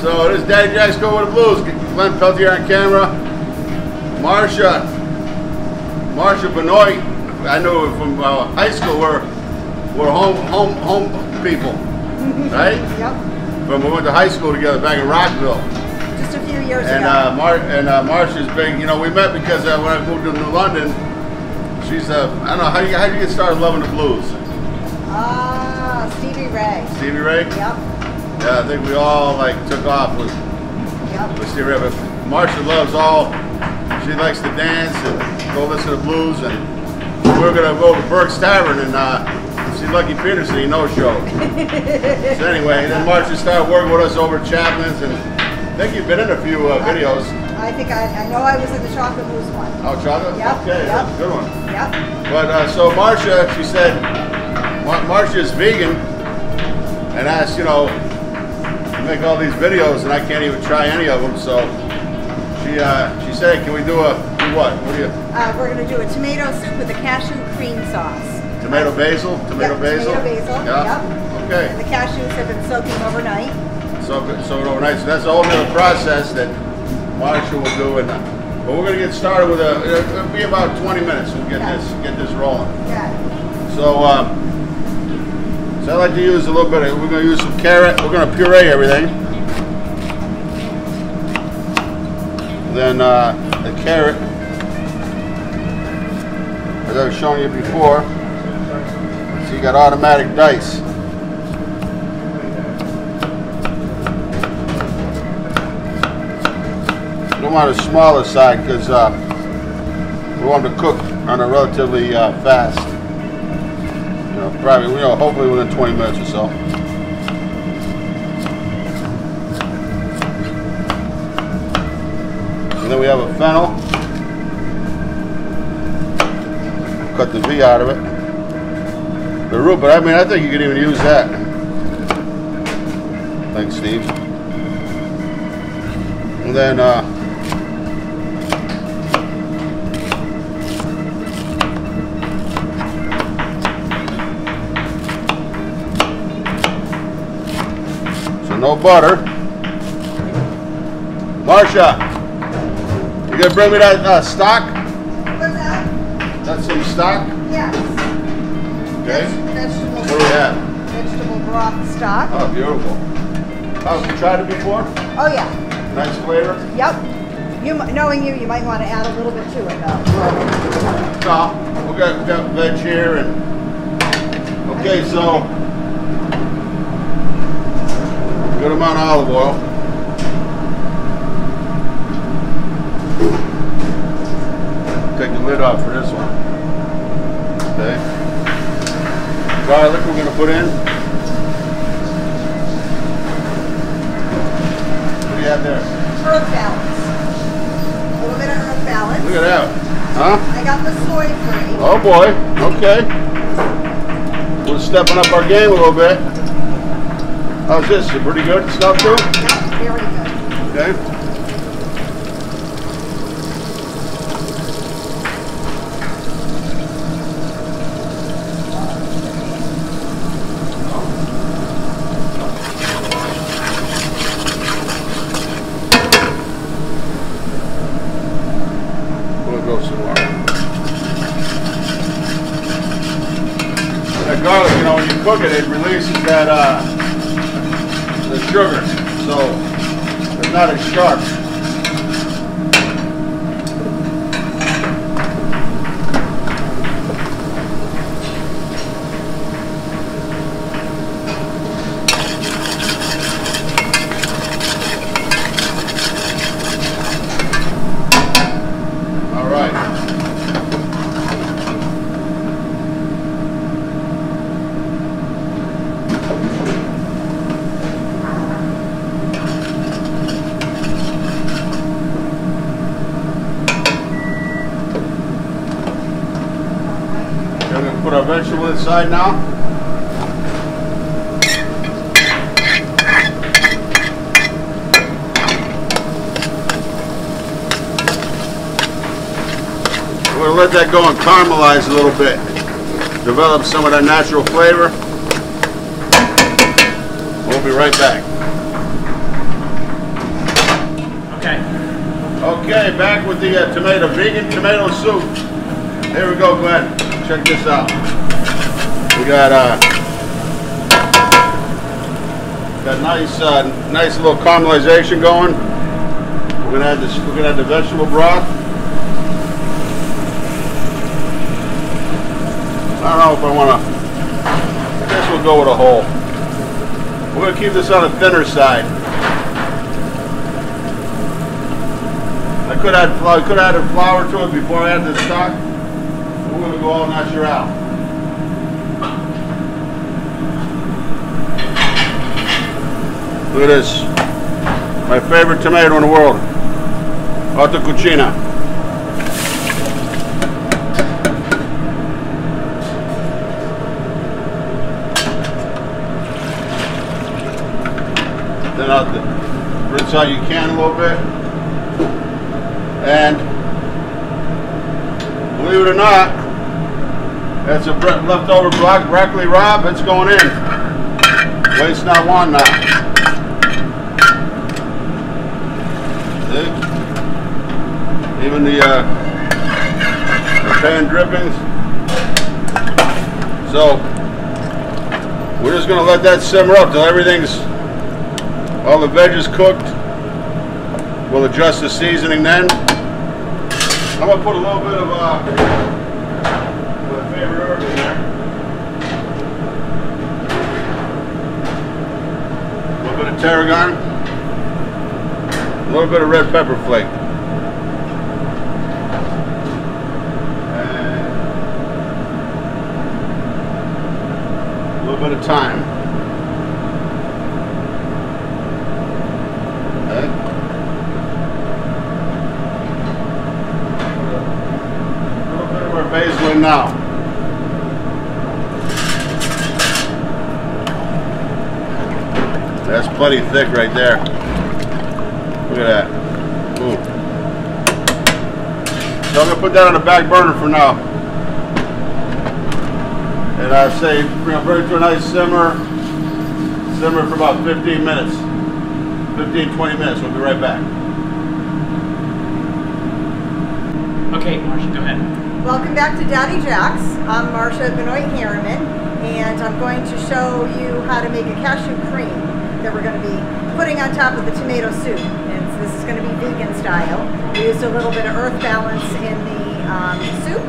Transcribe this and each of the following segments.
So this is Daddy Jack's Go with the Blues. Glenn Peltier on camera. Marcia Benoit. I knew her from high school. We're home people, right? Yep. From we went to high school together back in Rockville. Just a few years and, ago. Marcia's big. You know, we met because when I moved to New London, she's I don't know how did you get started loving the blues? Stevie Ray. Stevie Ray? Yep. Yeah, I think we all like took off with Stevie Ray. But Marcia loves she likes to dance and go listen to blues, and we're gonna go to Burke's Tavern and see Lucky Peterson, no show. So anyway, then Marcia started working with us over at Chaplin's, and I think you've been in a few videos. I think I know I was in the chocolate mousse one. Oh, chocolate? Yep. Okay, that's a good one. Yep. But so Marcia, she said, Marcia's vegan, and asked, you know, to make all these videos, and I can't even try any of them. So she said, can we do what? What do you? We're going to do a tomato soup with a cashew cream sauce. Tomato basil? Tomato basil? Tomato basil. Yeah. Yep. Okay. And the cashews have been soaking overnight. Soak it overnight. So that's a whole other process that Marcia will do, but we're going to get started with it'll be about 20 minutes. We'll get this rolling. Yeah. So I like to use a little bit we're going to use some carrot. We're going to puree everything. Then the carrot, as I was showing you before, so you got automatic dice. You don't want a smaller side because we want them to cook on a relatively fast. You know, probably, hopefully within 20 minutes or so. And then we have a fennel. Cut the V out of it. The root, but I think you could even use that. Thanks, Steve. And then no butter. Marcia, you gonna bring me that stock? What's that? That's some stock? Yes. Okay. Vegetable. What do we have? Vegetable broth stock. Oh, beautiful. Oh, you tried it before? Oh yeah. Nice flavor? Yep. Knowing you might want to add a little bit to it though. No, we got veg here and okay, so good amount of olive oil. Take the lid off for this one. Okay. Garlic we're going to put in. What do you have there? Herb balance. A little bit of herb balance. Look at that. Huh? I got the soy free. Oh boy. Okay. We're stepping up our game a little bit. How's this? Is it pretty good stuff too? Yep, very good. Okay. We'll go some more. That garlic, when you cook it, it releases that the sugar, so it's not as sharp. All right. We're going to put our vegetable inside now. We're going to let that go and caramelize a little bit. Develop some of that natural flavor. We'll be right back. Okay, back with the vegan tomato soup. Here we go, Glenn. Check this out. We got nice little caramelization going. We're gonna add the vegetable broth. I don't know if I wanna. I guess we'll go with a whole. We're gonna keep this on the thinner side. I could have added flour to it before I add the stock. We're going to go all natural. Look at this. My favorite tomato in the world. Alta Cucina. Then I'll rinse out your can a little bit. And believe it or not, that's a leftover broccoli rabe. It's going in. Waste not, want not. See? Even the pan drippings. So we're just going to let that simmer up till all the veggies cooked. We'll adjust the seasoning then. I'm going to put a little bit of my favorite herb in there. A little bit of tarragon. A little bit of red pepper flake. And a little bit of thyme. Okay. Basil in now. That's plenty thick right there. Look at that. Ooh. So I'm going to put that on the back burner for now. And I say bring it to a nice simmer. Simmer for about 15 minutes. 15-20 minutes. We'll be right back. Okay, Marcia, go ahead. Welcome back to Daddy Jack's. I'm Marcia Benoit Harriman, and I'm going to show you how to make a cashew cream that we're going to be putting on top of the tomato soup. And this is going to be vegan style. We used a little bit of earth balance in the soup,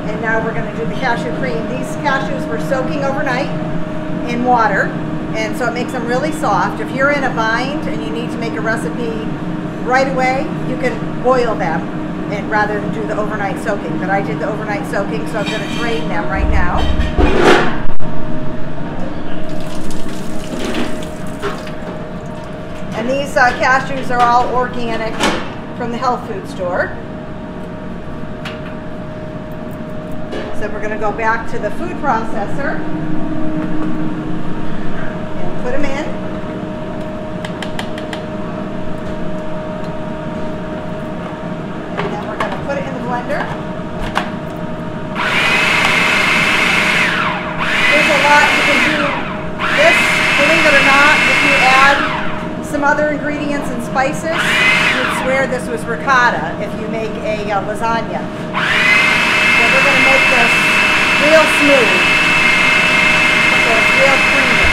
and now we're going to do the cashew cream. These cashews were soaking overnight in water, and so it makes them really soft. If you're in a bind and you need to make a recipe right away, you can boil them. And rather than do the overnight soaking. But I did the overnight soaking, so I'm going to drain them right now. And these cashews are all organic from the health food store. So we're going to go back to the food processor and put them in. Put it in the blender. There's a lot you can do. This, believe it or not, if you add some other ingredients and spices, you'd swear this was ricotta if you make a lasagna. So we're going to make this real smooth. So it's real creamy.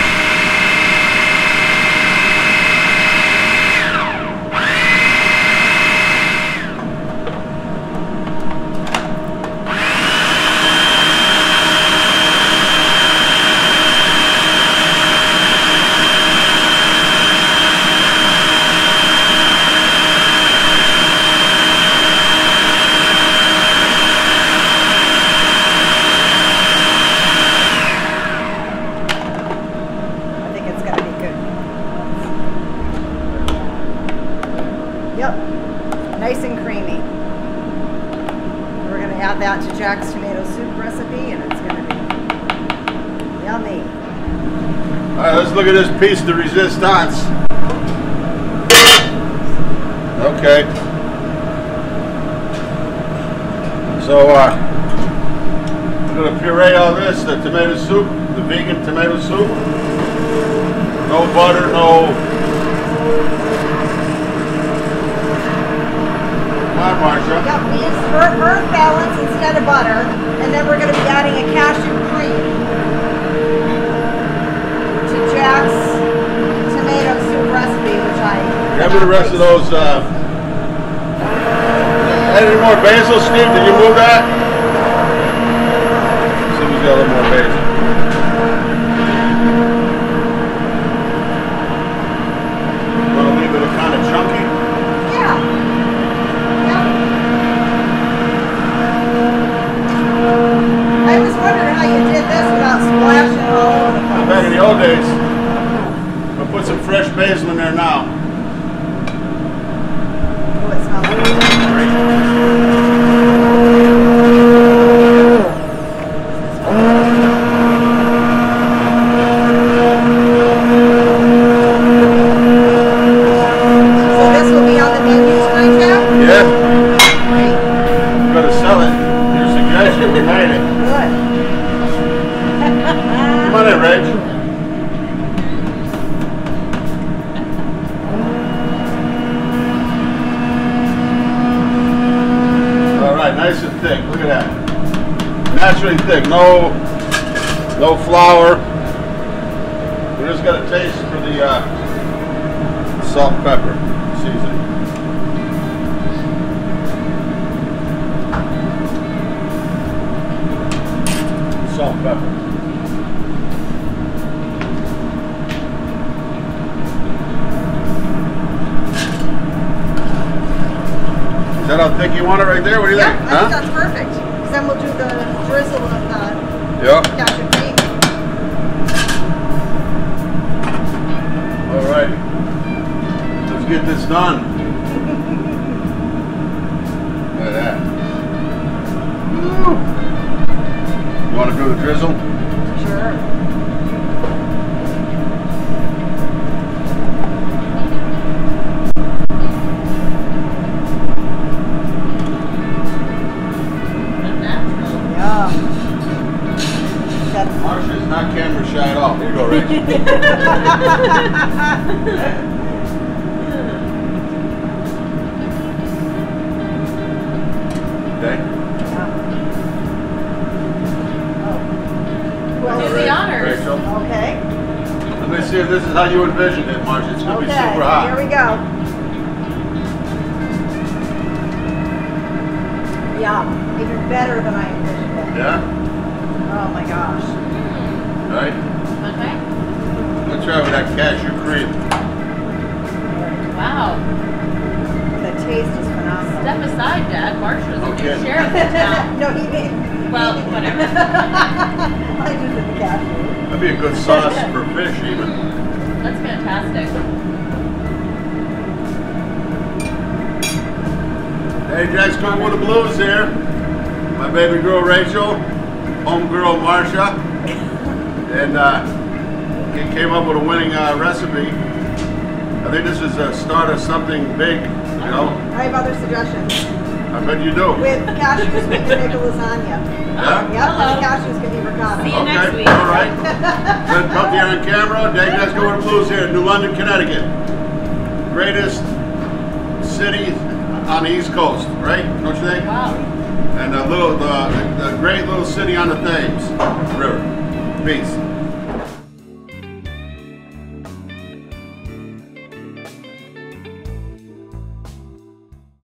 Yep, nice and creamy. We're going to add that to Jack's tomato soup recipe, and it's going to be yummy. All right, let's look at this piece de resistance. Okay. So I'm going to puree all this, the tomato soup, the vegan tomato soup. No butter, no on, Marcia. Yep, we use earth balance instead of butter, and then we're going to be adding a cashew cream to Jack's tomato soup recipe, which I... Grab me the rest of those, any more basil, Steve? Did you move that? See if he's got a little more basil. Want to leave it kind of chunky? Yeah. Yep. I was wondering how you did this without splashing all over the place. Back in the old days, we'll put some fresh basil in there now. Oh, it smells good. So this will be on the menu tonight, Jack? Yeah, Great. we're going to sell it. Your suggestion, we made it. Good. Come on in, Reg. All right, nice and thick. Look at that. Naturally thick. No flour. We're just gonna taste for the salt, pepper, seasoning. Salt, pepper. Is that how thick you want it right there? What do you Yeah, think? I think that's perfect. 'Cause then we'll do the drizzle of the Yeah. cashew cream. All right. Let's get this done. Look at that. Woo. You want to do the drizzle? Sure. Yeah. That's Marsha is not camera shy at all. Here you go, Rich. Okay. well, Do the honors. Rachel. okay. Let me see if this is how you envisioned it, Marsha. It's going to be Okay, super hot. here we go. Yeah, even better than I envisioned it. Yeah? Oh my gosh. All right. Okay. Let's try with that cashew cream. Wow. The taste is phenomenal. Step aside, Dad. Marsha's a Okay. new sheriff in town. No, he didn't. Well, whatever. I just did the cashew. That'd be a good sauce for fish, even. That's fantastic. Hey, Jack's coming with the blues here. My baby girl Rachel, home girl Marsha, and he came up with a winning recipe. I think this is a start of something big, you know. I have other suggestions. I bet you do. With cashews, we can make a lasagna. Yeah? Yep, Hello. and cashews can be ricotta. See you Okay, next week. all right. Good, up here on camera. Dave, let's go with the blues here in New London, Connecticut. Greatest city on the East Coast, right? Don't you think? Wow. And the great little city on the Thames River. Peace.